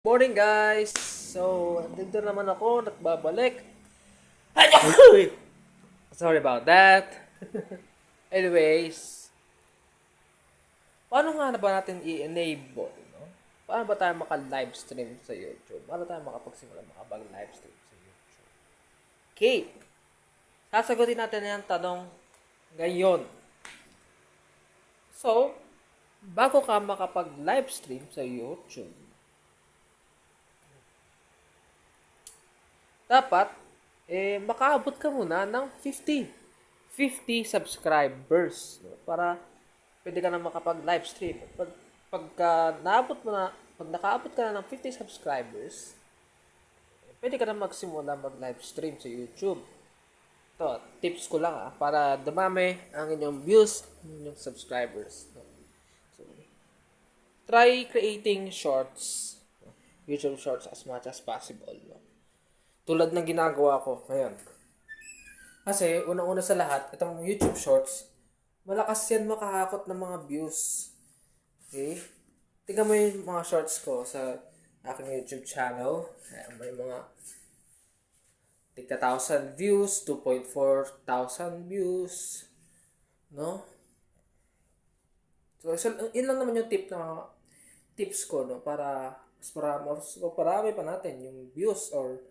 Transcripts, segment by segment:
Morning guys! So, andito naman ako, nagbabalik. Sorry about that. Anyways, paano nga na ba natin i-enable, no? Paano ba tayo maka-live stream sa YouTube? Paano tayo makapagsimula makapag-live stream sa YouTube? Okay, sasagutin natin yung tanong ngayon. So, bago ka makapag-live stream sa YouTube, dapat makaabot ka muna ng 50 subscribers, no? Para pwede ka na makapag-live stream. Pag nakaabot ka na ng 50 subscribers, pwede ka na magsimula mag-live stream sa YouTube. Ito, tips ko lang para dumami ang inyong views, ang inyong subscribers. No? So, try creating shorts, no? YouTube shorts as much as possible. No? Tulad ng ginagawa ko ngayon. Kasi, unang-una sa lahat, itong YouTube Shorts, malakas yan makahakot ng mga views. Okay? Tingnan mo yung mga shorts ko sa aking YouTube channel. May mga tigta 1,000 views, 2,400 views. No? So, yun lang naman yung tips ko, no? Para mas marami pa natin yung views or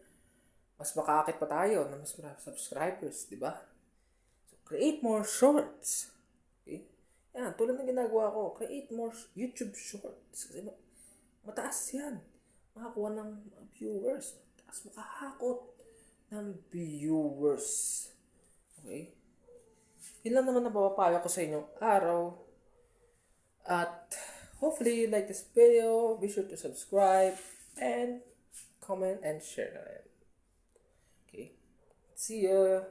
mas makaakit pa tayo ng mas maraming subscribers, di ba? So, create more shorts. Okay? Yan, tulad ng ginagawa ko, create more YouTube shorts. Kasi mataas yan. Makakuha ng viewers. Mataas makahakot ng viewers. Okay? Yun lang naman napapapayo ko sa inyong araw. At hopefully you like this video. Be sure to subscribe and comment and share na rin. Okay. See ya.